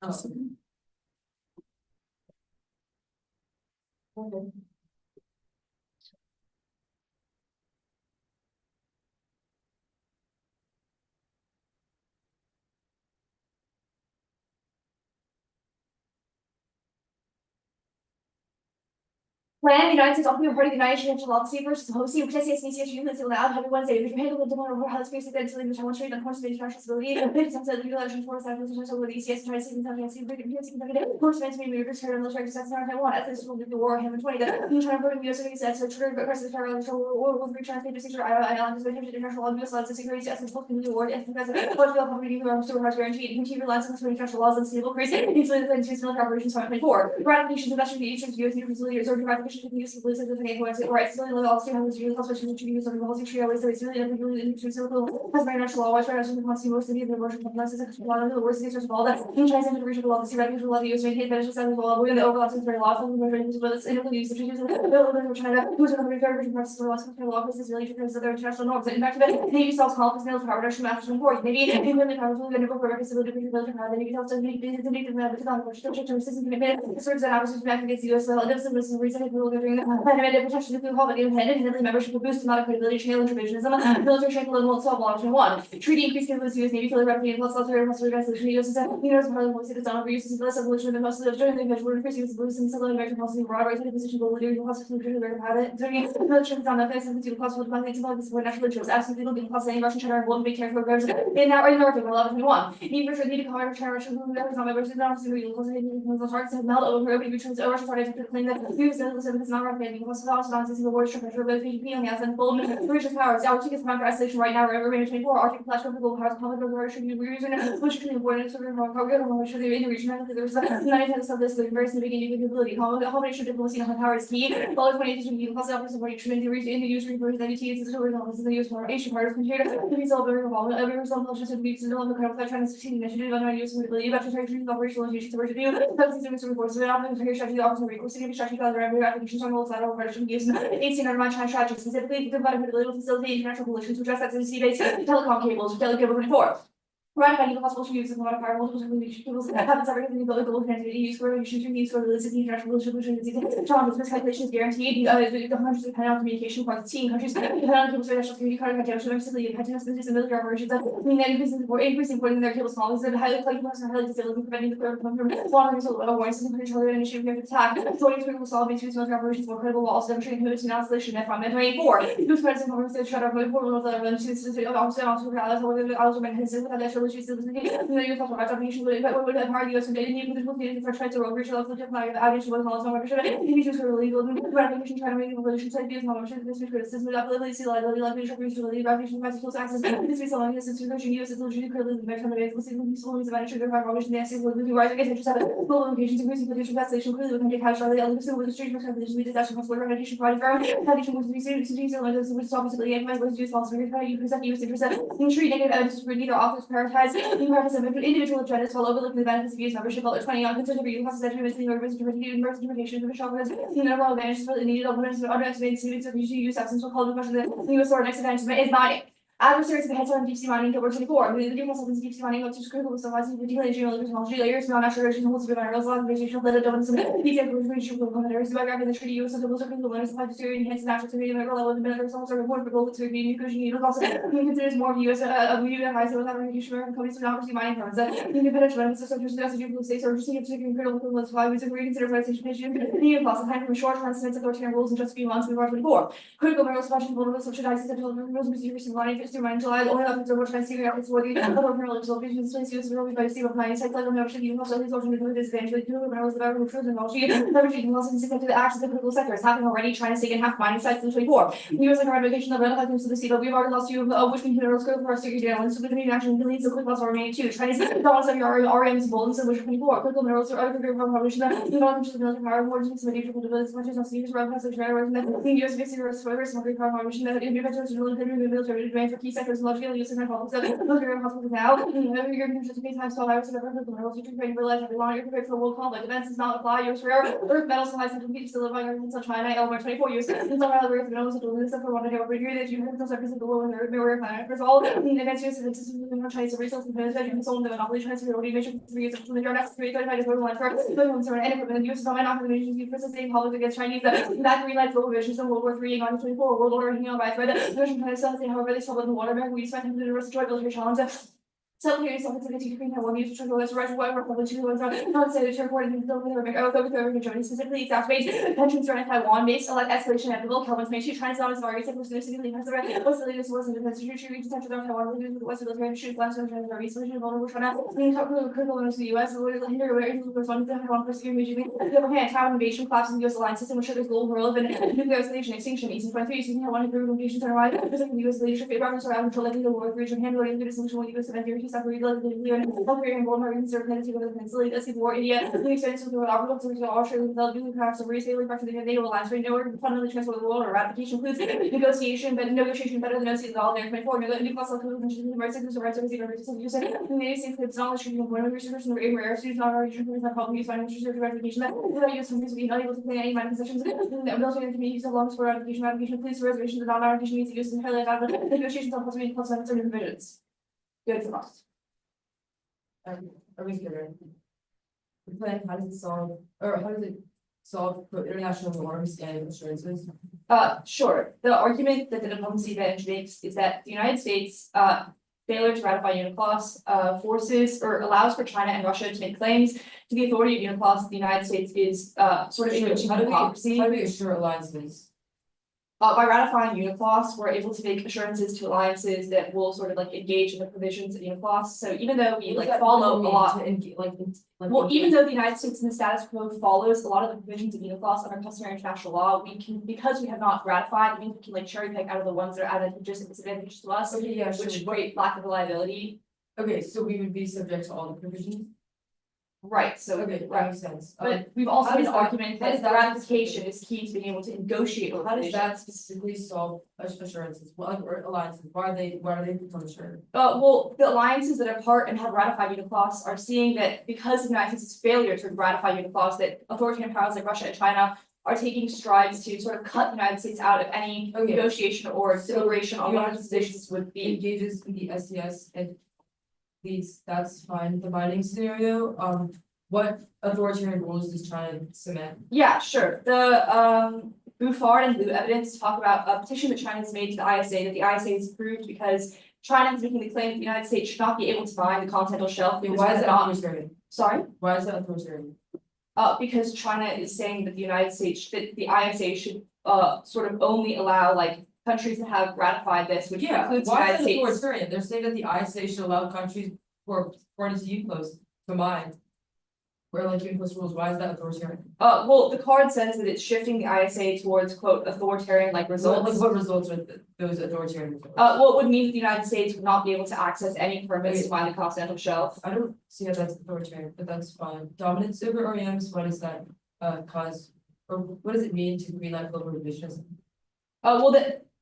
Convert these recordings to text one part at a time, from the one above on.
Awesome. When the United States Open Party, the United States Velocity versus Hosea, which I say is units allowed every Wednesday. If you handle the one over how space is then the challenge rate and horse based responsibility, it comes out the election for that position over the ECS tries to see horse fans may be reversed here and the charges that's not one at this will be the war him and 20 that you try to put in US sets so trigger across the parallel or with return to the island is international law US laws security as supposed to the war and because what will probably do our super hard guaranteed continue reliance on international laws and stable crazy usually the international operations 2024 ratification of the US nuclear reserve should use the police of the Canadian or accidentally also have the hospital to use on the policy tree always is really has very much law, which I actually wants to most of the version of less is one of the worst cases of all that. He tries to reach the law, the regular law, the US hate benefits and the law, the overlaps is very lawful, the version of this illegal use of changes of China, who's going to be very process of the law, the law is really because of their international norms. In fact, maybe self confidence, nails, power reduction, matters important. Maybe in the powerful, going to go for reconciliation between the military power, then you can also make the native man, the constitution, to resist commitment, the sorts that opposition back against the US, the reason it will go during the potential nuclear hall, but independent membership will boost the amount of credibility, channel interventionism, military strength alone won't solve option one. Treaty increased capability US Navy, fully replicated, plus military resolution, the US is part of the policy that's on overuse, is less evolution than most of the during the individual increasing its beliefs in civil American policy, broad right position, global leading possible to American habit, during military on the face and the possible to find the support national interests, absolutely looking plus any Russian China won't be careful programs in that right in Article 1121. Need for need to cover China Russian members on members in the arms and real targets have meld over opening returns Russian targets to claim that use the is not recommending plus the the worst pressure of the PDP on the outside full religious powers. Our tickets from isolation right now are over 24 Arctic Flash global powers common with the should be using which is important to remove how good or should they in the region because there's a 9 of this the very beginning of ability combination diplomacy on power is key. Follows 20 to be plus office of what should be in the user for the WT is the original is the use for Asian part of computer to resolve every problem every result of just be to develop a kind of trying to succeed initiative on use ability about to try to operational issues to review substance reports so that often strategy the office of recruiting strategy other every applications on all sides of version use 18 under my China strategy specifically the ability to facilitate international coalitions to address sea-based telecom cables telecable 24. Ratifying the possible use of modifier multiple solutions happens everything the global connectivity use for issues use for the international solutions challenges miscalculation is guaranteed the hundreds of depend on communication across 18 countries depend on cables for national security card conjunction simply impacting us in military operations increasing in their cable small is highly complex and highly disabled preventing the third from launching so warnings and control and initiative of attack so it's critical solve between military operations more credible while also demonstrating commitment to non-escalation and from 24 whose president government said shut up with four of the also been his which is the US application would have hard US and need for trying to overreach the diplomatic outage was also issues for legal ratification trying to make relations like these knowledge this criticism of ability liability like reliability ratification practical access this is long as it's version US is legally credible American available solutions about trigger vibration the access will be rising against just global locations increasing potential translation clearly with country cash the other with the street for translation we detach from what radiation provided for radiation was received which obviously and was used also you present US interest in treat negative evidence for neither authors prioritize in practice of individual agendas while overlooking the benefits of use membership level 20 on consider review process that missing or interpretation of the shop has overall advantages for the needed alternatives of underestimated students of use substance will call the question that the US or next event is mining. Adversaries of the heads on deep sea mining over 24. The difference of deep sea mining up to critical substances with detailed engineering technology layers, non-natural holds the minerals, organizational data, dominance, detailed information from commentary, biography, the treaty, US, and the most critical learners, apply to theory, enhance natural theory, mineral level, and mineral results are important for global theory, nutrition, you also considers more of US of EU and high without recognition American companies to not pursue mining firms. Independent benefits of subjects to the states or receiving particular critical equivalence why we reconsider participation in the process time from short term estimates authoritarian rules in just a few months before 24. Critical minerals fashion vulnerable subsidized central rules mysterious and line interest in mind July only up to what Chinese figuring out for the other mineral resolutions space use really by sea of nine site level membership you also these alternate disadvantage with minerals the better truth technology leveraging also to the access to critical sectors happening already China's taken half mining sites in 24. US like ratification of ratified to the sea but we've already lost you of which minerals critical for our security and so the international leads the quick loss are remaining too. Chinese dollars of your RMs bold so which 24 critical minerals are other critical publication that development of the military power more some critical developments much as not use rather than the US basically reserves for power mission that individuals really military advance key sectors, logically use different policies of military hospitals now. Every year, you should pay times 12 hours to the purpose of the minerals, you can realize every long you're prepared for world conflict. Events does not apply, use rare earth metals and license to still living arguments on China, over 24 years. In some other rare metals, to lose them for one day over here, that you have those represent the lower and the rare planet. First of all, against use of the system of Chinese resources and benefit, you can sold the monopoly transfer or emission for years of the next 335 total line for concern and equipment. Use of not the nations use persisting politics against Chinese that green lights global visions in World War III and 1924 world order hanging on by a thread. The version kind of says, however, they struggled in the water. America, we spent the universe joint military challenge. So here is something to the Ukraine one use to control this right why we're probably two ones not say the reporting in the over Germany specifically exacerbate tensions around Taiwan based on like escalation at the will Calvin's made China's not as far as it was significantly has the right was the latest was in the defense region tensions around Taiwan with the West military shoot last one China are recently vulnerable China critical to the US or hinder where it was one of the Taiwan pursuing region the other hand Taiwan invasion collapse in the US alliance system which triggers global world and nuclear isolation extinction easy 23 using Taiwan and Peru invasions are arrived presenting the US leadership programs around controlling the world region handling the dissolution with the US event separate and Walmart conservative tendency over the peninsula, does war India, the extent of the operations of Australia, the new crafts of resailing back to the NATO alliance, right? Nowhere fundamentally transfer the world or ratification includes negotiation, but negotiation better than negotiating all there. 24, new class of human rights and rights of the United States includes knowledge treating of women researchers and rare students, not already treating not problem use financial research ratification that without use from to be unable to play any minor possessions. Military communities of long for ratification includes reservations and non-ratification means use and highlight out of negotiations on possibility plus certain provisions. Good for us. Are we good? The plan, how does it solve international norms and assurances? Sure. The argument that the diplomacy advantage makes is that the United States, failure to ratify UNCLOS, forces or allows for China and Russia to make claims to the authority of UNCLOS. The United States is sort of engaging in hypocrisy. How do we assure alliances? By ratifying UNCLOS, we're able to make assurances to alliances that will sort of like engage in the provisions of UNCLOS. So even though we like follow a lot, even though the United States in the status quo follows a lot of the provisions of UNCLOS under customary international law, we can because we have not ratified, it means we can like cherry pick out of the ones that are advantageous and disadvantageous to us, Okay, yeah, which create lack of reliability. Okay, so we would be subject to all the provisions. Right, so Okay, that makes sense. but we've also made the that- argument how that does the that ratification is key to being able to negotiate with How does that provisions. specifically solve assurances? Well, or alliances? Why are they become assured? Well, the alliances that are part and have ratified UNCLOS are seeing that because of the United States' failure to ratify UNCLOS, that authoritarian powers like Russia and China are taking strides to sort of cut the United States out of any Okay. negotiation or deliberation on what United its positions would be. Engages in the SES and leads, that's fine, the binding scenario, what authoritarian rules does China cement? Yeah, sure. The Bouffard and Blue evidence talk about a petition that China has made to the ISA that the ISA has approved because China is making the claim that the United States should not be able to mine the continental shelf. Because Why is that not? authoritarian? Sorry? Why is that authoritarian? Because China is saying that the United States, that the ISA should sort of only allow like countries that have ratified this, which includes the Why United is that States. authoritarian? They're saying that the ISA should allow countries who are foreign to UNCLOS to mine. Where like UNCLOS rules, why is that authoritarian? Well, the card says that it's shifting the ISA towards quote authoritarian like results. What results are those authoritarian results? Well, it would mean that the United States would not be able to access any permits to mine the continental shelf. I don't see how that's authoritarian, but that's fine. Dominance over OEMs, what does that cause? Or what does it mean to greenlight global revisionism? Well,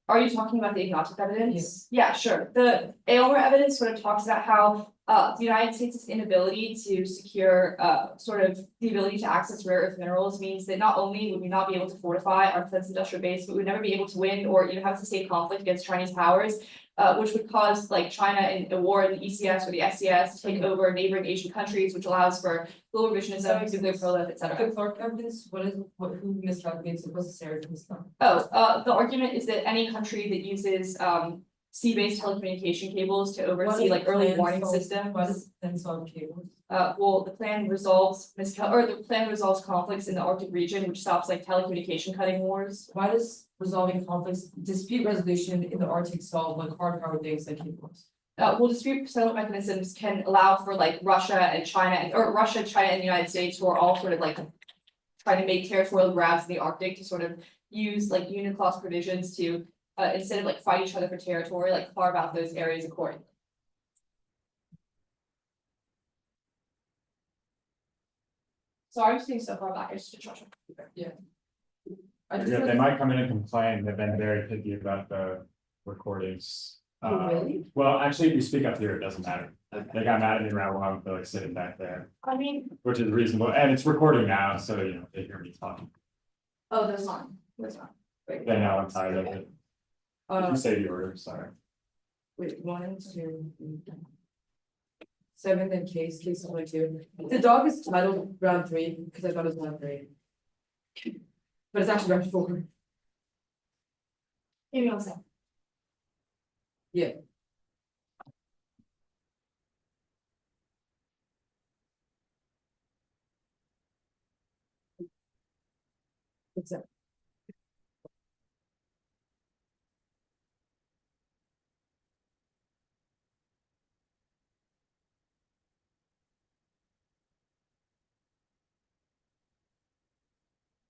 are you talking about the agnostic evidence? Yeah, sure. The Aylmer evidence sort of talks about how the United States' inability to secure sort of the ability to access rare earth minerals means that not only would we not be able to fortify our defense industrial base, but we would never be able to win or even have a sustained conflict against Chinese powers, which would cause like China in a war in the ECS or the SCS to take over neighboring Asian countries, which allows for global revisionism, nuclear proliferation, et cetera. The Clark evidence, who miscalculates it, what's the stereotype stuff? The argument is that any country that uses sea-based telecommunication cables to oversee like early warning systems. Why does then solve cables? Well, the plan resolves conflicts in the Arctic region, which stops like telecommunication cutting wars. Why does resolving conflicts, dispute resolution in the Arctic solve like hard power things like cables? Well, dispute settlement mechanisms can allow for like Russia, China, and the United States, who are all sort of like trying to make territorial grabs in the Arctic to sort of use like UNCLOS provisions to instead of like fight each other for territory, like carve out those areas accordingly. So I'm just being so far back, I just to Yeah. Yeah, they might come in and complain. They've been very picky about the recordings. Really? Well, actually, if you speak up here, it doesn't matter. They got mad at me around while I'm like sitting back there, I mean, which is reasonable, and it's recording now, so you know, they hear me talking. oh, there's one, Wait. They know I'm tired of it. You Uh, say the order, sorry. wait, 1, 2, 3. 7th and case number 2. The dog is titled round 3, because I thought it was round 3. But it's actually round 4. Give me one second. Yeah. What's that?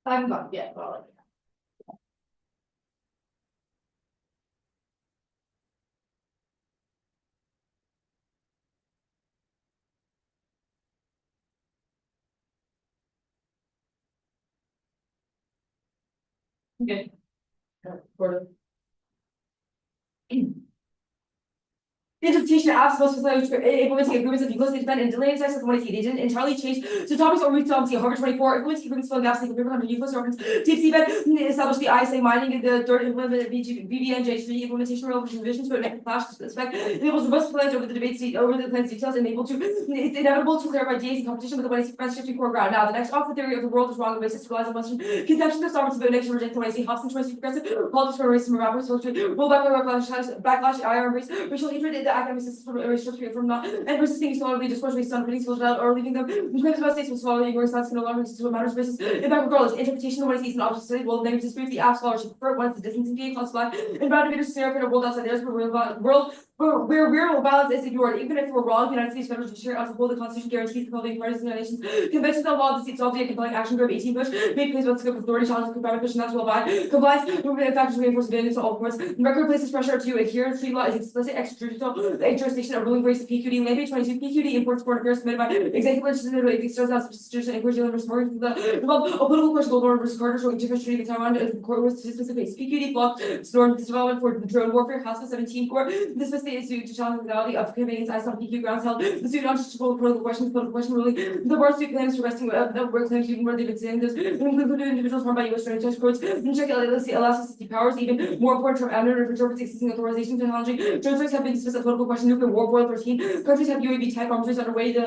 I haven't got it yet, but I'll let you know. Okay. Quarter. Interpretation of apps most implementing agreements of equals defend and delay text of commodity. They didn't entirely change. So topics are reached on Harvard-24 implementing agreements for gaps like paper under useless reference. Deep event established the ISA mining the third implement VBN J3 implementation role for revisions to make flash spec enables robust plans over the debate seat over the plans details and able to it's inevitable to clarify DAs in competition with the money sequence shifting core ground. Now the next off the theory of the world is wrong. The basis to realize a Western conception of sovereignty but next reject the money Hobson choice progressive politics for racism rappers will backlash IR embrace racial hatred the academic system from restricting from not and resisting solidly discourse based on putting social doubt or leaving them claims about states will swallow ignorance that's no longer exist what matters basis in fact regardless interpretation of what is an object study will negative dispute the app scholarship prefer once the distance and class flag and bound to stereotype a world outside theirs where real balance is ignored even if we're wrong the United States federal judiciary as a whole the Constitution guarantees the well-being parties of the nations conventions on law the seats of the compelling action group 18 push make claims about scope of authority challenges combative push and that's well by compliance movement factors reinforce advantage to all courts the record places pressure to adhere to law is explicit extrajudicial jurisdiction of ruling race PQD land 22 PQD imports foreign affairs submitted by executive legislative external substitution and inquiry under smart the involved a political question Goldwater versus Carter showing different treaty with Taiwan the court was specific PQD blocked storm development for drone warfare House 17 court dismissed the issue to challenge the legality of conveyance as on PQ grounds held the suit on political question ruling the bar suit claims for resting the work claims even where they've been saying this included individuals harmed by U.S. Judicial courts and check Alaska city powers even more important from Abner and interprets existing authorization technology judges have been dismissed a political question nuclear war boil 13 countries have UAV tech arms underway the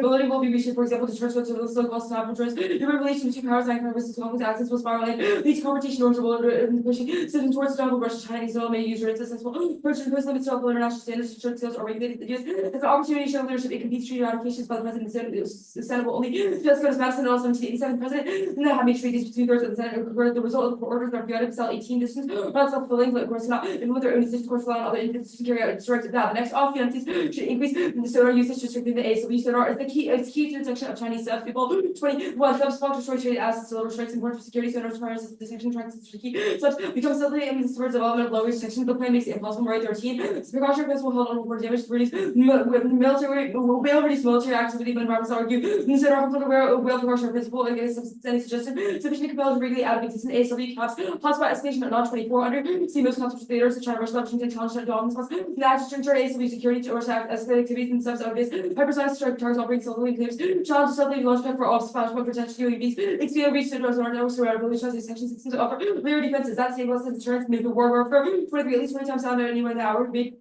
ability will be reached for example to transfer to the so-called snap interest the revelation of two powers and versus conflict access will spiral in these confrontation norms will pushing citizens towards the Russia China Israel may use its successful purchase impose limits to international standards to short sales or regulated the use as an opportunity to show leadership it competes treaty ratifications by the president the Senate will only just go to Madison and 1787 president and then have made treaties between thirds of the Senate the result of the orders are the cell 18 distance not self-fulfilling but of course not and with their own decisions course allow other individuals to carry out its directive now the next off the entities should increase the sonar usage to strengthen the ASW sonar is the key it's key to detection of Chinese subs people 21 subs sponsor short traded as silver strikes important for security sonars requires detection tracks is key subs become subtly and towards development of low risk detection the plan makes it impossible right 13 it's precaution principle held on for damage to reduce military will reduce military activity but environments argue consider harmful whale precaution principle against any suggestion sufficiently compelled to regulate out of existence ASW caps hotspot escalation at not 2400 see most conflict theaters to China Russia opportunity to challenge that dominance the action to ensure ASW security or escalate activities and subs out of hypersonic strike targets operating stealthily claims challenge to stealthily launch pad for all splash potential UAVs expand reach to doors or surrounding trust section systems to offer layer defenses that stabilize insurance nuclear warfare 23 at least 20 times sound at anywhere in the hour big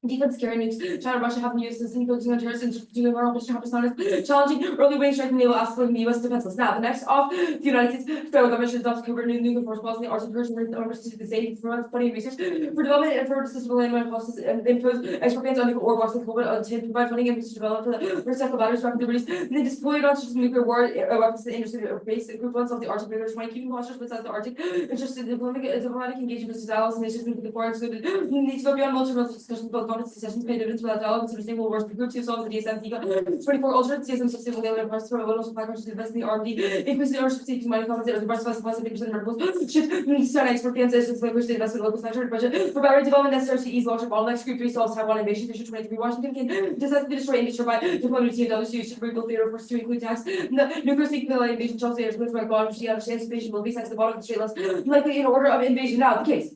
defense carrying nukes China Russia have used this in focusing on terrorists and challenging early wing striking naval assets in the US defenseless. Now the next off the United States federal government should adopt covert nuclear force policy Arctic Ocean to the same for funding research for development and for sustainable landmine policies and impose export bans on nuclear ore blocks and to provide funding and to develop for recycled batteries rapid release and then deploy it on nuclear war weapons to the industry base equivalents of the Arctic Bigger 20 keeping postures besides the Arctic interested in diplomatic engagement with allies and nations moving forward excluded need to go beyond multiple discussions about sessions paid dividends without dialogue and sustainable wars for group 2 solve the DSM 24 ultra CSM sustainable daily parts for a little supply countries invest in the R&D increase the ownership seeking money compensate the best supply 70% mergles shift China export bans as language the investment local sector budget for battery development necessary to ease larger bottlenecks group 3 solves Taiwan invasion issue 23 Washington can decide to destroy industry by deployment of TWC should rebuild theater force to include tax the nuclear seeking invasion Charles Ayers with my God she understands invasion will be sent to the bottom of the straight less likely in order of invasion now the case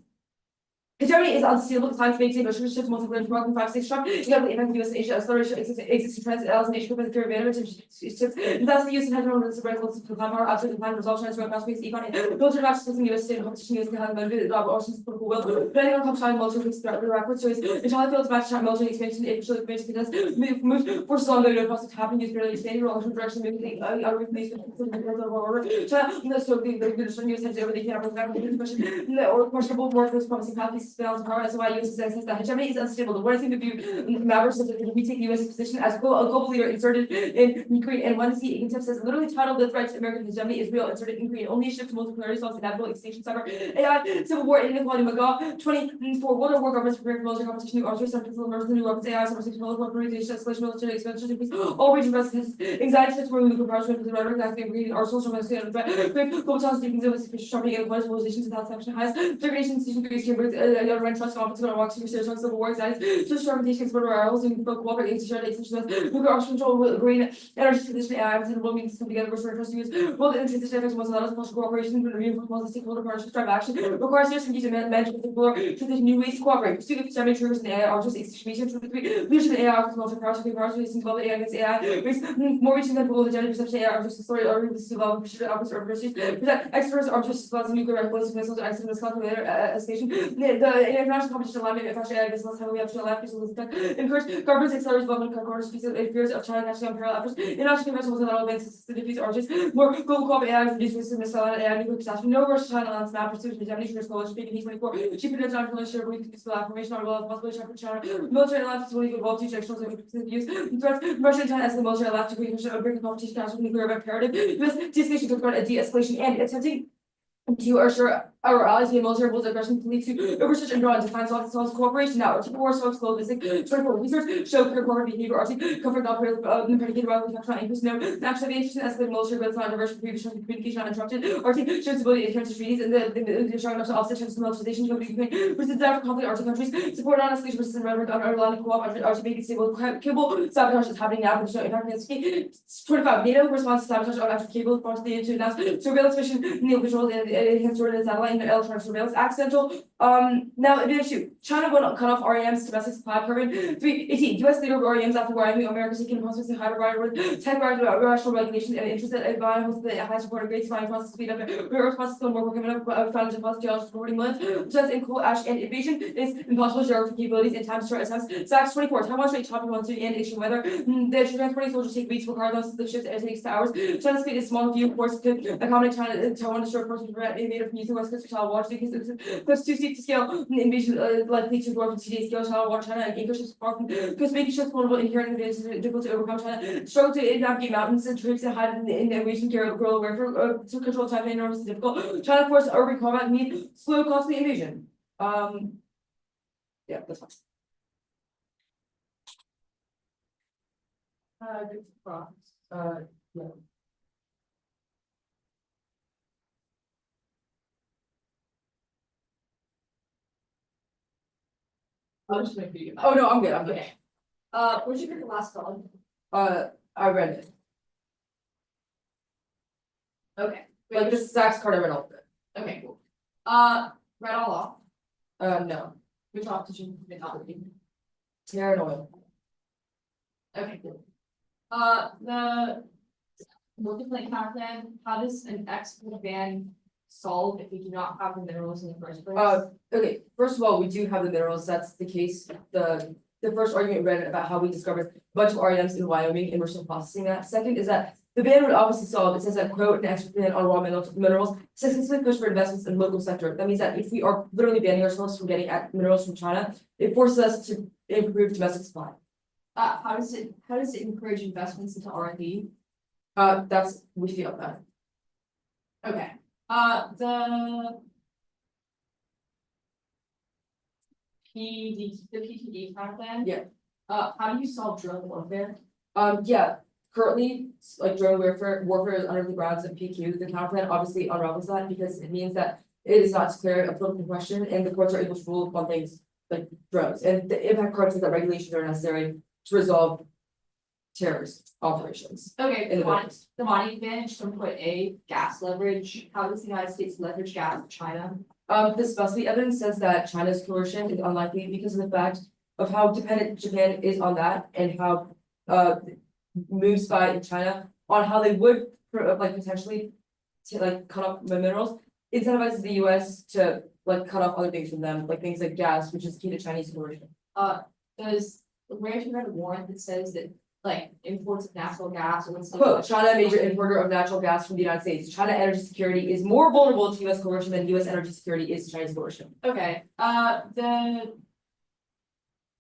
Hegemony is unsustainable, clients maintain relationships, multiple broken 5-6 strong, inevitably impact US and Asia, acceleration existing trends, and nation group, and fear of advantage, thus the use of hegemony is radical to plan power, absolute plan, result, transfer, fast pace, economy, military matches in US state competition, US can have motivated oceans, political will, planning on competition, military fixed threat, record choice, entirely fields match military expansion, official expansion, because move forces on the process happening, use fairly standing role, direction, moving out of place, China, so the US has over the camera, or questionable war for promising paths. Balance power as why US says that hegemony is unstable. The worst thing to view matters is that we take the US position as a global leader inserted in Ukraine, and one see contempt says literally titled the threat to American hegemony is real, inserted in Ukraine, only shift to multipolarity solves inevitable extinction, cyber AI, civil war, inequality, MAGA, 24 World War governments preparing for military competition, new arms race, central emergence, new weapons, AI, summer six, political polarization, escalation, military expansion, increase, all region residents, anxiety shifts where nuclear power strength, the rhetoric, acting, breeding, arsenals, from the state of threat, global challenges, deepens, shopping, and polarization, without sanction, highs, degradation, institution, trust confidence, walks through research, civil war, anxiety, social fermentation, border rivals, and cooperate, extension, nuclear arms control, green energy transition, AI, and will mean to come together, restore trust use, world transition effects, most of social cooperation, review for most stakeholder partnerships, drive action, requires serious engagement, management, particular, transition, new ways to cooperate, pursue the systemic triggers, and AI, arms, extinction, leadership, and AI, multiple powers, racing, development, AI against AI, more reaching than global agenda, perception, AI, arms, story, or release, development, pursuit, opposite, or pursuit, present experts, arms, response, nuclear, weapons, missiles, accidents, calculator, escalation, the international competition alignment, fashion AI business, how we have to allow people to encourage governments accelerate development, corners, fears of China, national and parallel efforts, international conventions and all events to diffuse origins, more global cooperation, AI, reduce risk of missile AI, nuclear catastrophe, no rush China lands map, pursuit of hegemony, risk coalition, speaking P24, cheap and international share, weak peaceful affirmation, our will, possibility of China, military alliance, will evolve to sections of use, threats, Russia and China as the military alliance to create a breaking competition, national nuclear imperative, US de-escalation took a de-escalation and attempting to assure our allies and military rules aggression to lead to research and draw and define solves cooperation now. Article war solves global research show clear corporate behavior. Article comfort operated predicated by the trying increase no national interest as the military but not diverse from previous communication uninterrupted. Article shows ability to adherence to treaties and the strong enough to offset trends to militarization of Ukraine. Versus that for conflict Arctic countries support non escalation versus rhetoric on underlying co-op Arctic making stable cable sabotage is happening now. There's no impact against 25 NATO response to sabotage on after cable forced the to announce surveillance mission neo controls and enhanced satellite and electronic surveillance accidental. Now issue China will cut off REM's domestic supply carbon. 318 US leader of REMs after Wyoming America's taking prospects and hydro with 10 rational regulations and interest that by host the highest supported grades flying process speed up rare process on more given up found in plus geological reporting months just in coal ash and invasion is impossible geographic capabilities and time to start attempts. Sachs 24 Taiwan straight chopping monsoon and extreme weather. The transporting soldiers take weeks for cargoes the ships and it takes hours. China's speed is small few force could accommodate Taiwan to short course to prevent invaders from using west coast to watch because it's too steep to scale invasion likely to dwarf today's scale China water China and anchor ships far from because making ships vulnerable inherent advantages difficult to overcome China struggle to navigate mountains and troops and hide in the invasion guerrilla warfare to control Taiwan enormously difficult. China force urban combat need slow costly invasion. Yeah, that's fine. Good props. Yeah. I'll just make you. Oh no, I'm good. I'm good. Okay. Where'd you get the last dog? I read it. Okay. Like this Zach's card I read all of it. Okay, cool. Read all off. No. Which off did you not read? Terra and oil. Okay, cool. The multi-plane power plan, how does an export ban solve if we do not have the minerals in the first place? Okay, first of all, we do have the minerals, that's the case, the first argument read about how we discovered a bunch of REMs in Wyoming and we're still processing that. Second is that the ban would obviously solve, it says that quote, an export ban on raw minerals successfully push for investments in the local sector. That means that if we are literally banning ourselves from getting at minerals from China, it forces us to improve domestic supply. How does it encourage investments into R&D? That's, we feel that. Okay, the PTD power plan? Yeah. How do you solve drone warfare? Yeah, currently, like drone warfare is under the grounds of PQ. The counter plan obviously unravels that because it means that it is not declared a political question and the courts are able to rule on things like drones. And the impact cards is that regulations are necessary to resolve terrorist operations. Okay, in the the money advantage from put A, gas leverage. How does the United States leverage gas with China? This BuzzFeed evidence says that China's coercion is unlikely because of the fact of how dependent Japan is on that and how moves by China on how they would like potentially to like cut off the minerals, incentivizes the US to like cut off other things from them, like things like gas, which is key to Chinese coercion. Does American read a warrant that says that like imports of natural gas or stuff? Quote, China, a major importer of natural gas from the United States. China energy security is more vulnerable to US coercion than US energy security is to Chinese coercion. Okay, the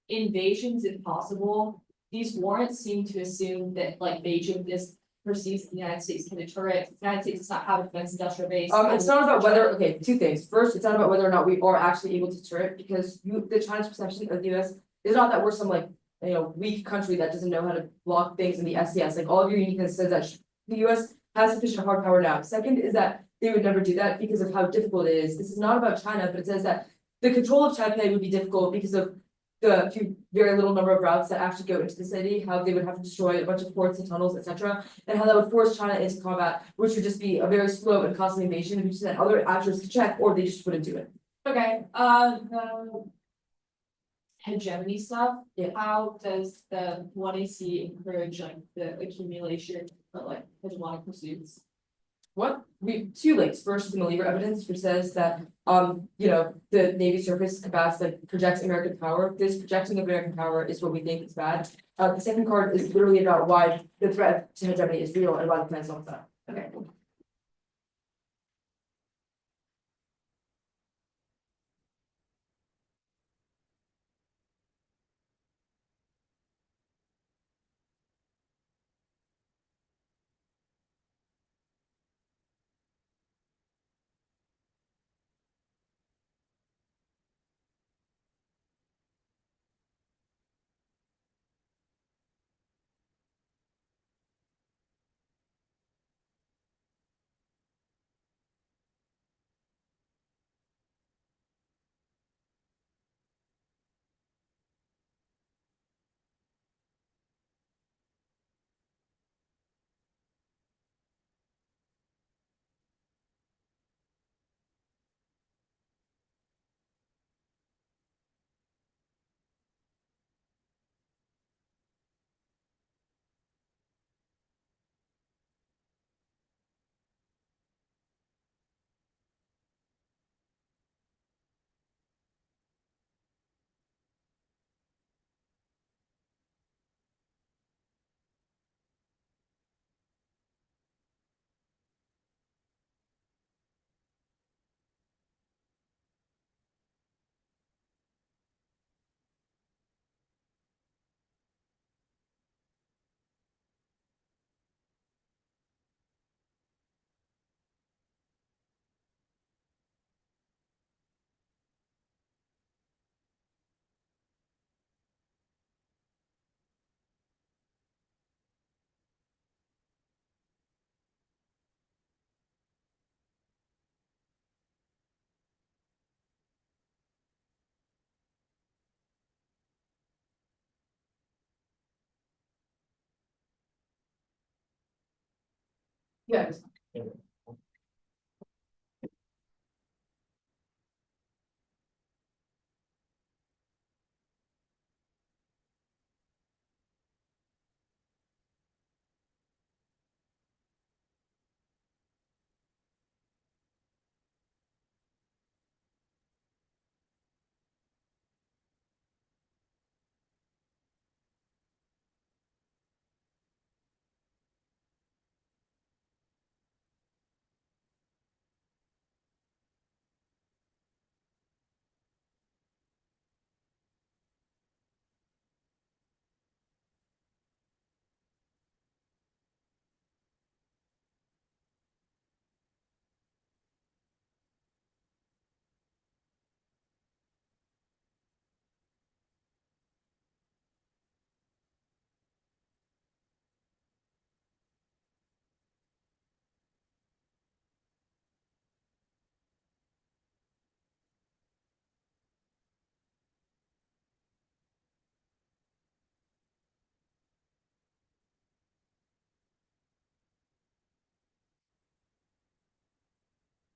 invasion's impossible. These warrants seem to assume that like Beijing just perceives the United States can deter it. The United States does not have a defense industrial base. It's not about whether, okay, two things. First, it's not about whether or not we are actually able to deter it, because the China's perception of the US is not that we're some like, weak country that doesn't know how to block things in the SCS. Like all of your uniqueness says that the US has sufficient hard power now. Second is that they would never do that because of how difficult it is. This is not about China, but it says that the control of Taipei would be difficult because of the few very little number of routes that actually go into the city, how they would have to destroy a bunch of ports and tunnels, etc., and how that would force China into combat, which would just be a very slow and costly invasion, which then other actors could check, or they just wouldn't do it. Okay, the hegemony stuff. Yeah. How does the 1AC encourage like the accumulation of like hegemonic pursuits? What? Two links. First is the Maliver evidence, which says that, the Navy surface combats like projects American power. This projecting of American power is what we think is bad. The second card is literally about why the threat to hegemony is real and why the plan's not that. Okay. Yes.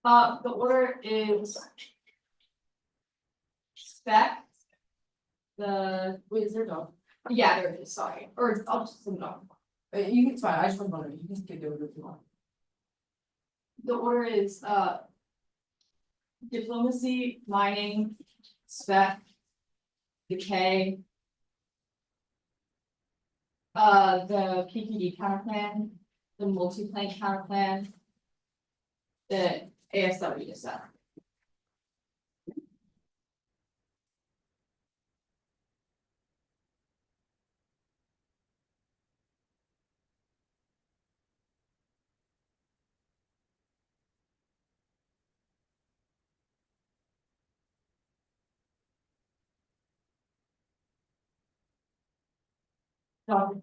The order is respect the, Wait, is there a dog? yeah, there it is, sorry, or I'll just put it on. You can, it's fine, I just was wondering, you can get over if you want. The order is, diplomacy, mining, spec, decay. The PPD counter plan, the multi-plane counter plan. The ASW just said. No.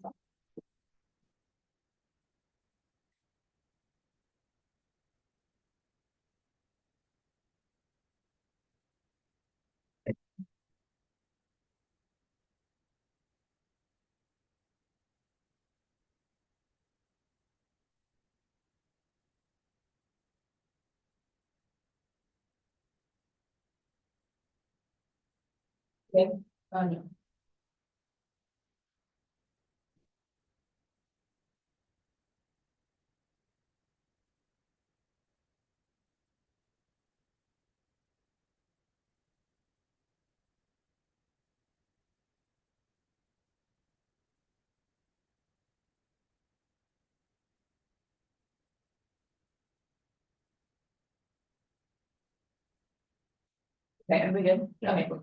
Okay, everybody good? Yeah. Okay, cool.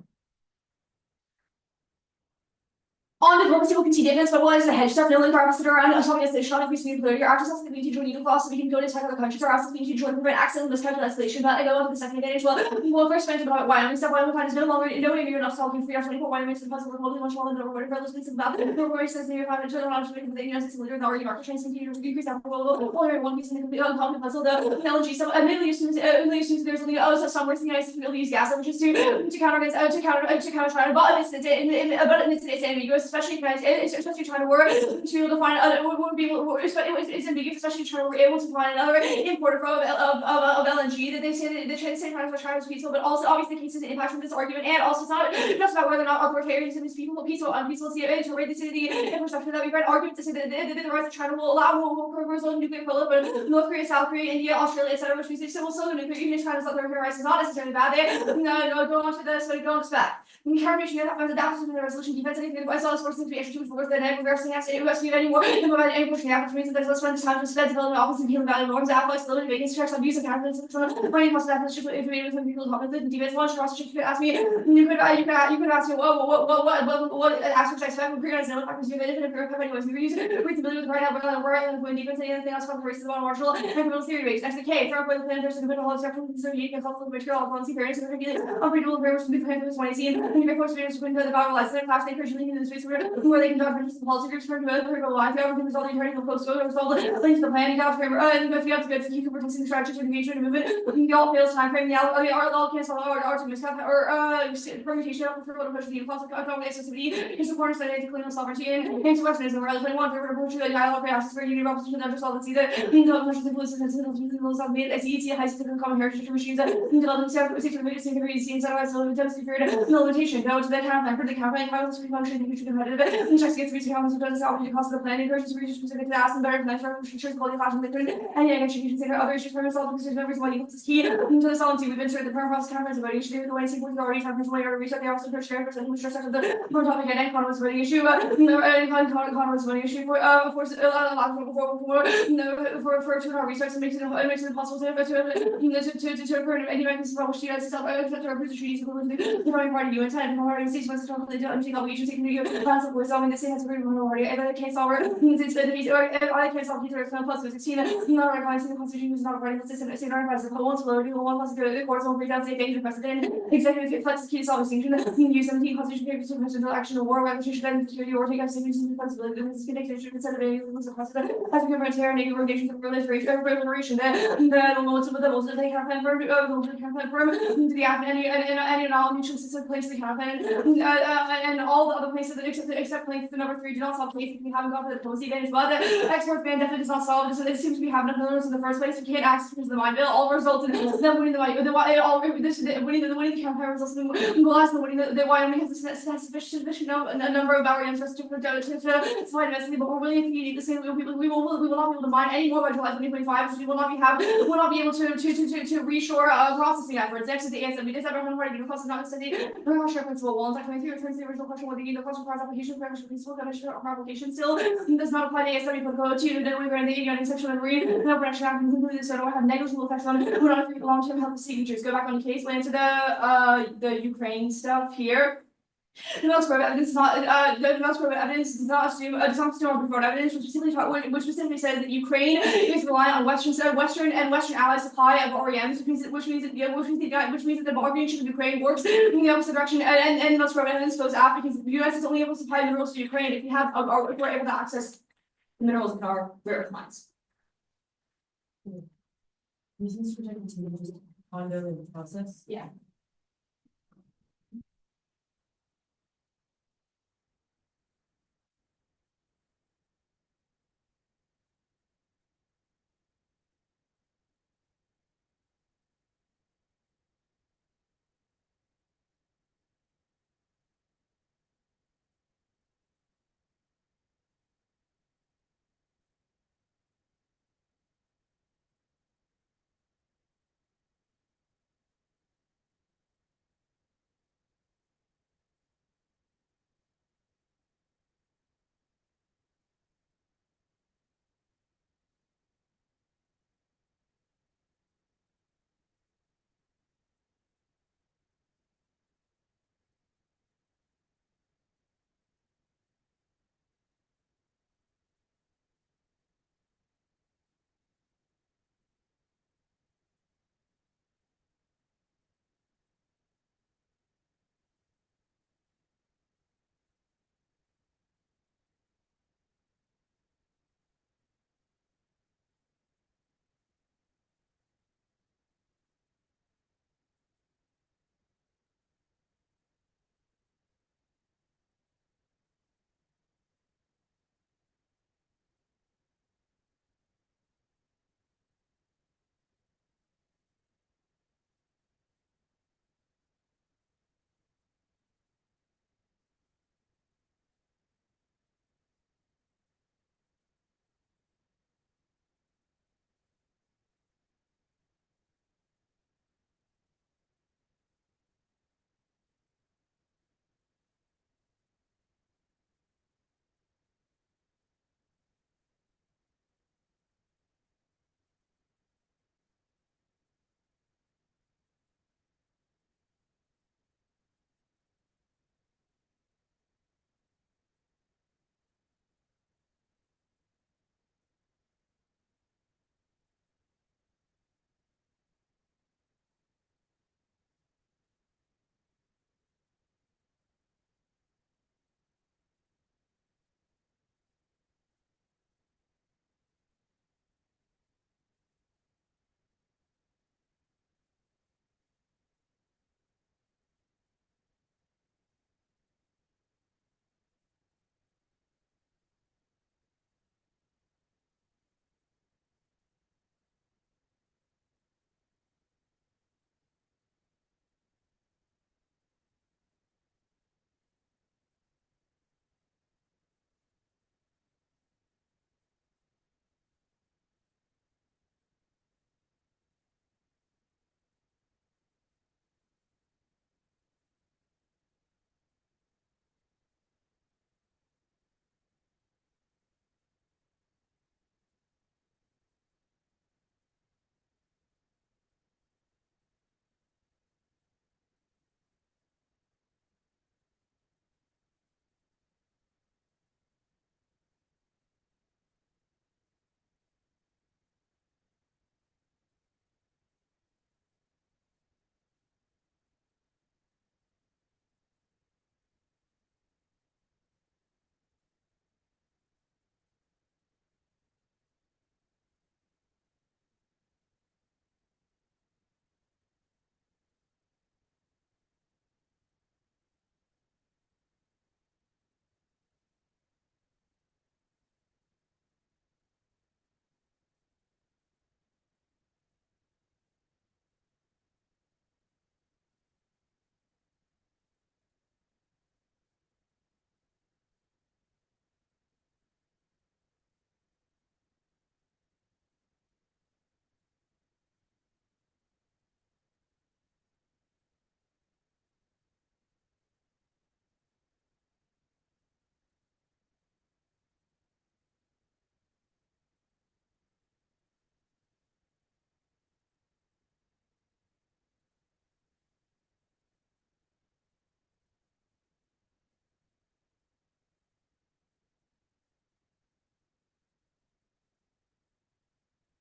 On diplomacy will continue against mobilize the hedge stuff, no longer opposite around us against the economic peace and nuclear. Your actors also need to join you class so we can go to attack other countries. Our assets need to join to prevent accident and miscarriage and escalation. But I go on to the second advantage. Well, first mentioned about Wyoming stuff. Wyoming is no longer you're not talking free after 24 Wyoming is the possible holding much more than over regardless of about the Norway says near five and turn around to make the United States leader already market trains continue to increase that global one piece in the complete uncommon puzzle. The LNG so immediately assumes there's only somewhere in the United States will use gas which is to counter China, but it's ambiguous, especially China were to be able to find other would be able it's ambiguous, especially China were able to find another importer of LNG that they say that the same time for China's peaceful, but also obviously cases impact from this argument, and also it's not just about whether or not authoritarians and these people peaceful unpeaceful see it to rate the infrastructure that we read arguments to say that the rights of China will allow nuclear proliferation, North Korea, South Korea, India, Australia, etc., which means they still nuclear, even if China's nuclear rights is not necessarily bad. No, go on to this, but go on to that. Termination of the adaptation to the resolution defense, anything I saw the source of the extra force that never reversing has to rescue anymore. And provide any pushing out, which means that let's run this time to spend development office in Healing Valley Norms, Apple, slowly vacancy checks on use of confidence, running cost of acquisition information from people confidence, and defense launch cross. You could ask me, you could ask me, what aspects I expect from pre-guys know if I can do it, if you're anyways, we use it, readability with the right help, but we're in defense, anything else from the race of the bottom marshal, and criminal theory base. Next, the K, front with the plan versus the middle of spectrum, so you can help with material, policy, parents, and unpredictable variables from the plan for 2018, and you may force parents to put into the battle life, class, they encourage you in the space where they can talk to policy groups, for the life, everything resulting in the post, so result links the planning out framework, and if you have to get to keep protecting the strategy to engage in a movement, the all fails time frame, the all cancel or to mishap or permutation of the push the impulse of accessibility is the cornerstone to clean the sovereignty and intellectualism, whereas 21 for approach to the dialogue process for unity of opposition under solvency that intellectual inclusive and civil of made as ET high system common heritage machines that development sector biggest increase in otherwise so intensity period of limitation go to the campaign for the campaign how this function in future competitive and checks against reaching how much does the cost of the planning versus reach specific to ask and better plan for future quality fashion method and again should consider other issues for solve because members why equals is key to the solvency we've been the perm process conference about each day with the way single already conference way or research they also search shares and which are such of the more topic and economy was running issue economy was running issue for a lot of for to our research and makes it impossible to occur any mechanism published to us self treaties the party UN time party states must talk to the untakeable agency community concept with solving the same has agreed with minority and the case solver means it's been or I can't solve either plus 16 not recognizing the constitution is not writing the system it's not the whole one one plus the courts will break down state danger precedent executive flex key solving distinction use 17 constitution papers to presidential action or war revolution then security or take up significant responsibility this is connected to consider the precedent as we compare terror negative organizations of liberation the most of the most they have firm to the any mutual system place the campaign and all the other places that except length the number 3 do not solve cases we haven't gone for the diplomacy advantage, but the exports ban definitely does not solve it. So it seems we have enough notice in the first place. We can't access because of the mine bill. All results in them winning the mine. Winning the campaign results in glass and winning the Wyoming has a sufficient number of barriers for us to slide immensely, but we're willing to need the same. We will not be able to mine any more by July 2025, because we will not be able to reshore processing efforts. Next is the ASM. We just have everyone ready to request not extending the Russia principle. Well, in fact, 23 returns the original question whether the question requires application for principle commission or application still does not apply to ASM for code 2. Then we were in the idiotic section of the read. No production action concluded so don't have negligible effects on long-term health signatures. Go back on the case, went into the Ukraine stuff here. The most proof evidence does not assume proof evidence, which specifically says that Ukraine is reliant on Western allied supply of OEMs, which means that the bargaining of Ukraine works in the opposite direction, and the most proof evidence goes out because the US is only able to supply minerals to Ukraine if we're able to access the minerals in our rare earth mines. Reasons for continuing just ongoing process. Yeah.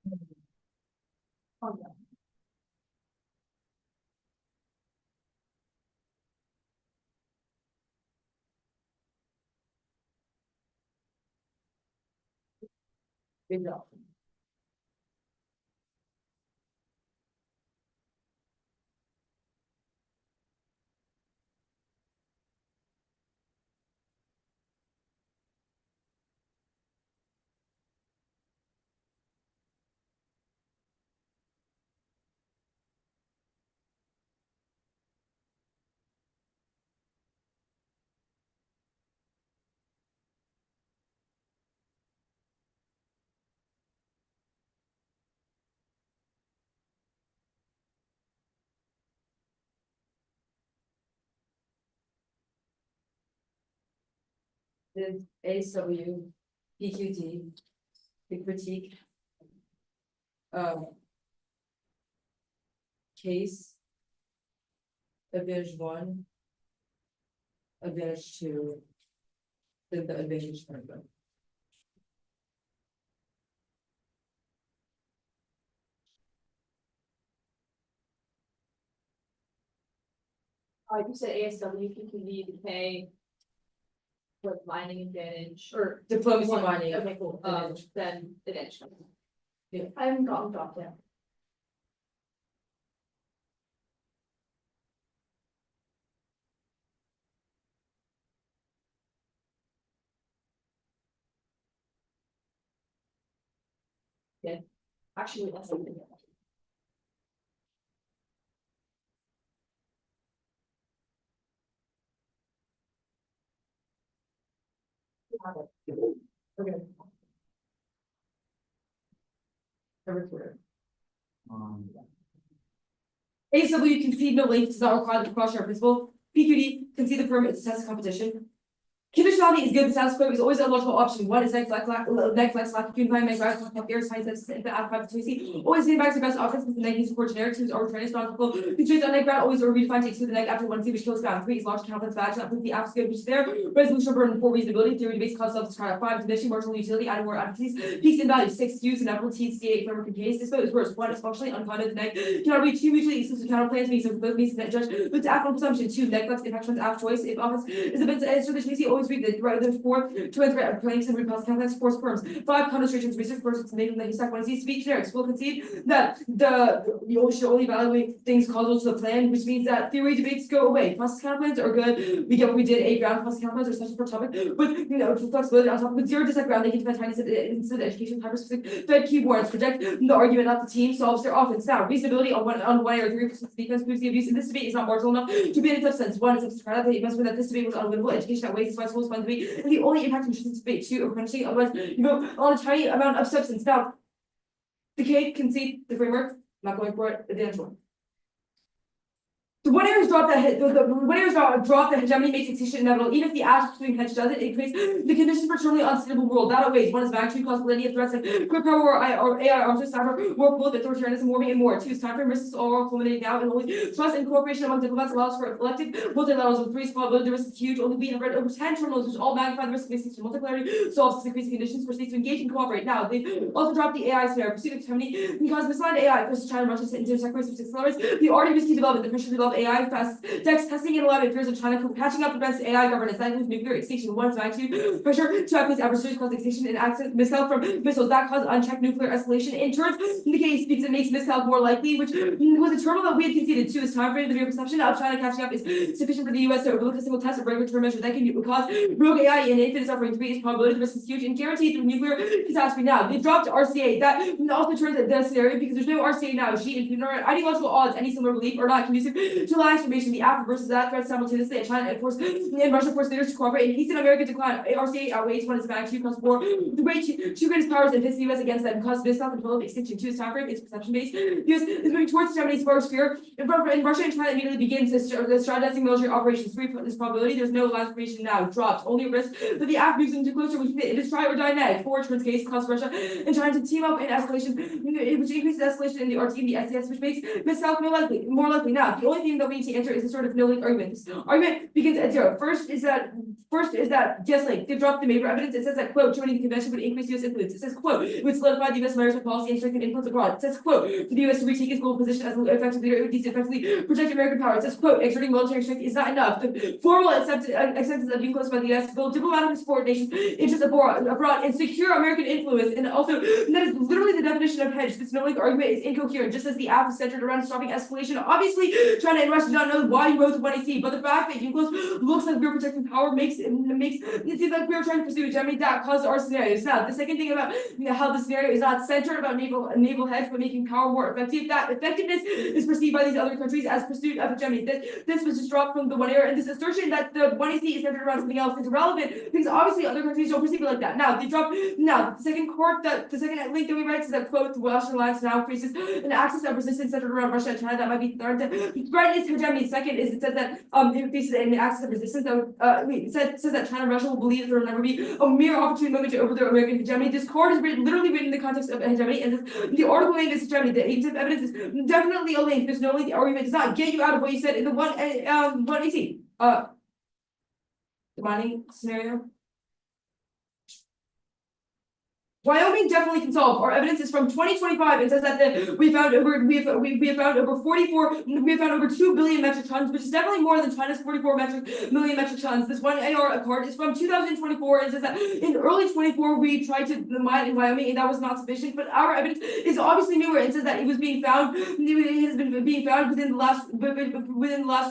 Good job. Is AW, PQT, the critique. Case. Advantage one. Advantage two. Then the advantage further. You said ASW, PQD, decay. What mining advantage or Diplomacy one, mining. okay, cool, advantage. then advantage. Yeah. I haven't gotten dropped yet. Yeah, actually, that's something. Okay. Number three. AW concede no length does not require the cross share principle. PQD concede the permit to test competition. Conditionality is good. The status quo is always a logical option. One is next lack you can find my graph of air science that's at 5 always getting back to the best options with the negative support generic twos or trends non equal. Constraints on neg grad always or redefine takes to the neg after 1 C which kills ground 3 is large confidence badge not prove the apps good which is there. Resolution burden 4 reasonability theory base cause self describe 5 diminishing marginal utility adding more advocacies peaks in value 6 use and apple TCA framework and case. This vote is worse. 1 is functionally unfounded the neg cannot reach 2 mutually exclusive counter plans means of both means net judge but to act on presumption 2 neg flex impact trends app choice if office is a bit to answer this we always read the right there's 4 to enter claims and repels complex force firms 5 concentrations research persons making the stack 1 needs to be generics will concede that you should only evaluate things causal to the plan which means that theory debates go away process counterplans are good we get what we did a ground process counterplans are such for topic with flexibility on top with 0 to ground they can defend tiny instead of education hyper specific fed keyboards project the argument that the team solves their offense now reasonability on one or 3 defense proves the abuse in this debate is not marginal enough to be in a tough sense 1 is a credit that it must be that this debate was unwinnable education that weighs why schools fund debate and the only impact in this debate 2 or punishing otherwise you know on a tiny amount of substance now decay concede the framework not going for it advantage 1. The when areas drop that hit, when areas drop the hegemony makes extinction inevitable. Even if the ash between hedge doesn't, it creates the conditions for a truly unstable world. That outweighs 1 is magnitude cause linear threats like quick power or AI arms or cyber war both authoritarianism warming and more. 2 is time frame risks all culminating now and only trust and cooperation among diplomats allows for collective multilaterals with 3 is probability the risk is huge. Only we have read over 10 terminals which all magnify the risk of extinction. Multipolarity solves this increasing conditions for states to engage and cooperate. Now they also dropped the AI scenario. Pursuit of hegemony can cause misaligned AI versus China and Russia to intersect race which accelerates the already risky development. The pressure to develop AI fast Dex testing and allowing fears of China catching up against AI governance. That includes nuclear extinction. 1 is magnitude pressure to appease adversaries cause extinction and accident missile from missiles that cause unchecked nuclear escalation. In turn, in the case because it makes missile more likely, which was a terminal that we had conceded. 2 is time frame. The mere perception of China catching up is sufficient for the U.S. to overlook a single test of regulatory measure that can cause rogue AI and infinite suffering. 3 is probability the risk is huge and guaranteed through nuclear catastrophe. Now they dropped RCA. That also turns the scenario because there's no RCA now. Xi and Putin are at ideological odds. Any similar belief are not conducive to alliance formation. The after versus that threat simultaneously at China and force and Russia force leaders to cooperate and Eastern America decline. RCA outweighs 1 is magnitude cause war. The way two greatest powers and pits the US against them cause this control of extinction. 2 is time frame, it's perception based. The US is moving towards Germany's far sphere. And Russia and China immediately begins the strategizing military operations. 3 is probability. There's no alliance formation now. Dropped. Only a risk that the act moves into closer which it is try or die neg. 4 turns case cause Russia and China to team up in escalation, which increases escalation in the RT and the SES, which makes missile more likely. Now, the only thing that we need to answer is the sort of no link argument. This argument begins at zero. First is that yes, like they've dropped the major evidence. It says that quote, joining the convention would increase U.S. influence. It says quote, it would solidify the U.S. maritime policy and strengthen influence abroad. It says quote, for the U.S. to retake its global position as an effective leader, it would need to effectively protect American power. It says quote, exerting military strength is not enough. The formal acceptance of being close by the U.S. to build diplomatic support nations interests abroad and secure American influence. And also, that is literally the definition of hedge. This no link argument is incoherent, just as the app is centered around stopping escalation. Obviously, China and Russia do not know why you wrote the 1AC, but the fact that UNCLOS looks like we're protecting power makes it seem like we're trying to pursue hegemony that caused our scenarios. Now, the second thing about how the scenario is not centered about naval hedge, but making power more effective, that effectiveness is perceived by these other countries as pursuit of hegemony. This was just dropped from the one era, and this assertion that the 1AC is centered around something else is irrelevant because obviously other countries don't perceive it like that. Now, the second link that we read says that quote, the Western alliance now faces an axis of resistance centered around Russia and China that might be threatened. Right is hegemony. Second is it says that it faces an axis of resistance that says that China and Russia will believe that there will never be a mere opportune moment to overthrow American hegemony. This card is literally written in the context of hegemony, and the article name is hegemony. The agency evidence is definitely a link. There's no link. The argument does not get you out of what you said in the 118. The mining scenario. Wyoming definitely can solve. Our evidence is from 2025 and says that we have found over 2 billion metric tons, which is definitely more than China's 44 million metric tons. This one AR card is from 2024 and says that in early 24 we tried to mine in Wyoming and that was not sufficient. But our evidence is obviously newer and says that it was being found. It has been being found within the last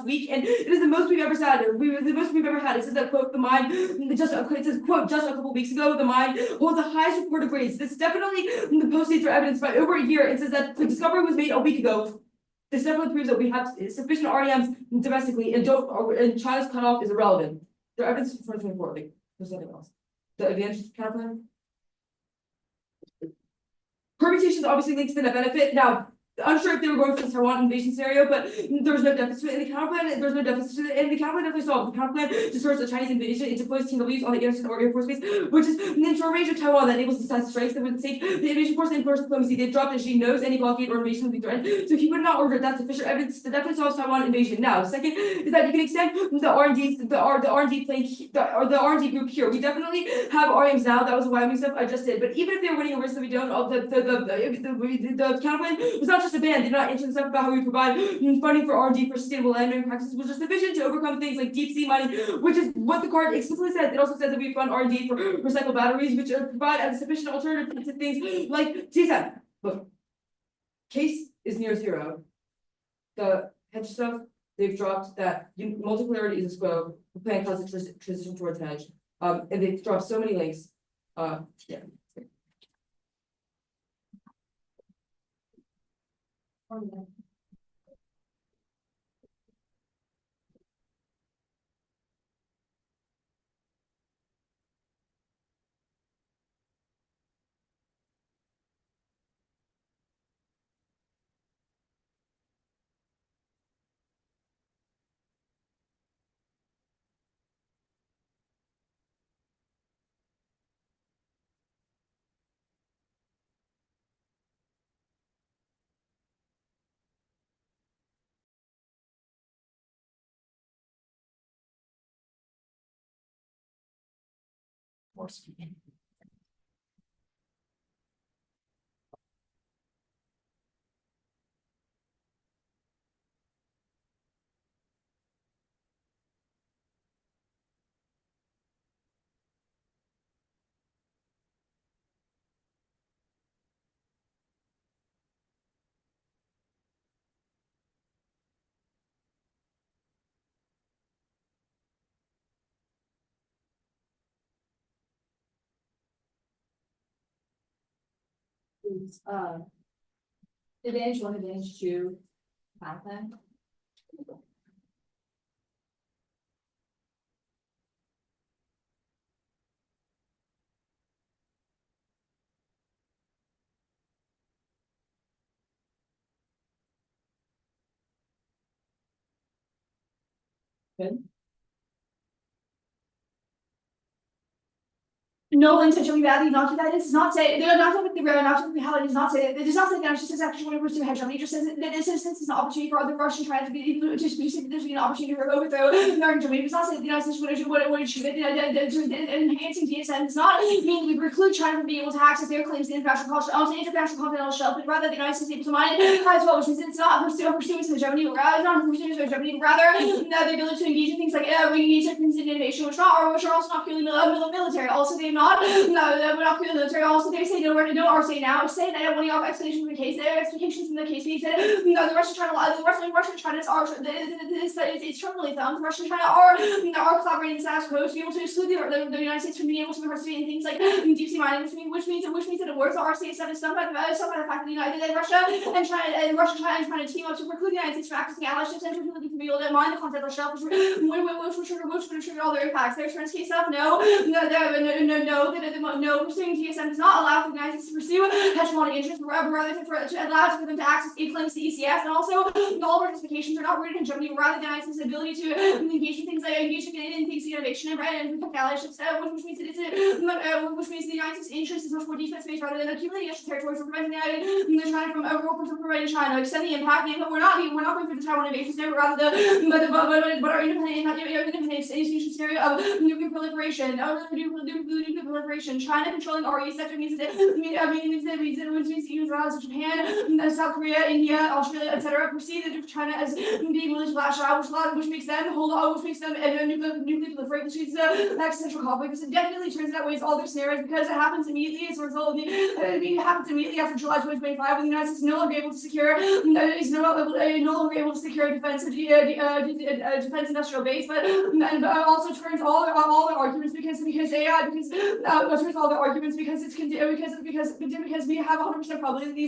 week, and it is the most we've ever had. The most we've ever had. It says that quote the mine it says quote just a couple weeks ago the mine holds the highest reported grades. This definitely posted for evidence by over a year. It says that the discovery was made a week ago. This definitely proves that we have sufficient REMs domestically and China's cutoff is irrelevant. Their evidence is from 2024. Like, there's nothing else. The advantage counterplan. Permutations obviously links to the benefit. Now, unsure if they were going for the Taiwan invasion scenario, but there's no deficit in the counterplan. There's no deficit in the counterplan. Definitely solved. The counterplan distorts the Chinese invasion. It deploys TWs on the interstate or air force base, which is in short range of Taiwan that enables decisive strikes that would save the invasion force and force diplomacy. They've dropped as she knows any blockade or invasion will be threatened. So he would not order that sufficient evidence that definitely solves Taiwan invasion. Now, second is that you can extend the R&D plane or the R&D group here. We definitely have RMs now. That was Wyoming stuff I just did. But even if they're winning over, so we don't. The counterplan was not just a ban. They did not answer the stuff about how we provide funding for R&D for sustainable land practices, which is sufficient to overcome things like deep sea mining, which is what the card explicitly says. It also said that we fund R&D for recycled batteries, which provide as a sufficient alternative to things like TSAT. Look, case is near zero. The hedge stuff, they've dropped that multipolarity is a SPO. The plan causes a transition towards hedge. And they've dropped so many links. Yeah. More speaking. Is advantage one, advantage two, plan. Good. no intentionally badly, not to that. It does not say they are not with the reality. Does not say it does not say that it's just actually when it was to hegemony. It just says that this instance is an opportunity for other Russian tribes to be there's an opportunity to overthrow American Germany. It does not say that the United States would achieve it. Enhancing DSM does not mean we preclude China from being able to access their claims to international continental shelf, but rather the United States able to mine it as well, which means it's not pursuing hegemony, not pursuing hegemony, rather the ability to engage in things like engage in things in innovation, which are also not purely military. Also, they're not purely military. Also, they say no RCA now. Say that one of the explanations in the case, their expectations in the case being said, the Russian China's are it's terminally thumbed. Russian China are collaborating in status quo to be able to exclude the United States from being able to participate in things like deep sea mining, which means that it works. The RCA stuff is some by the fact that the United and Russia and China team up to preclude the United States from accessing allyships and to be able to mine the continental shelf, which would trigger all their impacts. Their turns case stuff, no, pursuing TSM does not allow for the United States to pursue hegemonic interests, rather to allow for them to access claims to ECF, and also all of our justifications are not rooted in Germany, but rather the United States' ability to engage in things like engaging in things like innovation and allieships, which means that which means the United States' interest is much more defense-based rather than accumulating extra territories or preventing China from providing China. Extend the impact, but we're not going for the Taiwan invasion scenario, but rather but our independent institution scenario of nuclear proliferation. Nuclear proliferation. China controlling RE sector means that which means even Japan, South Korea, India, Australia, etc. perceive China as being willing to lash out, which makes them nuclear proliferate, which is the existential conflict. This definitely turns that way. All their scenarios because it happens immediately as a result of it happens immediately after July 2025 when the United States is no longer able to secure defense industrial base, but also turns all their arguments because we have 100% probability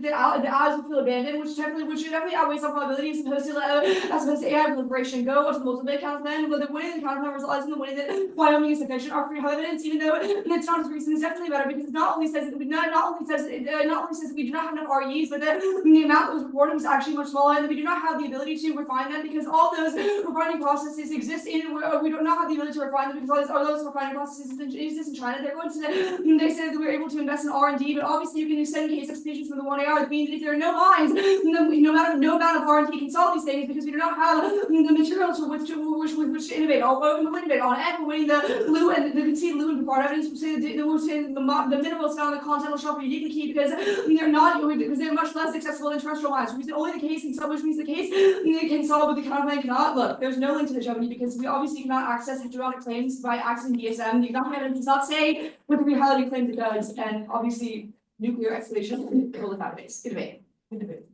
the odds will feel abandoned, which definitely outweighs the probability as opposed to AI proliferation. Go to the multiple counterplan, but the winning the counterplan results in the way that Wyoming is sufficient. Our free evidence, even though it's not as recent, is definitely better because it not only says that we do not have enough REs, but that the amount that was reported was actually much smaller, and that we do not have the ability to refine them because all those refining processes exist in. We do not have the ability to refine them because all those refining processes exist in China. They say that we're able to invest in R&D, but obviously you can extend case expectations from the 1AR. That means that if there are no mines, no amount of R&D can solve these things because we do not have the materials for which to innovate on. And we're winning the Lu and the conceded Lu and Before evidence will say the minerals found on the continental shelf are uniquely key because they're much less accessible than terrestrial mines. Which is only the case, which means the case can solve, but the counterplan cannot. Look, there's no link to hegemony because we obviously cannot access hegemonic claims by accessing DSM. The economic evidence does not say what the reality claims it does, and obviously nuclear exploration will without base. Good debate.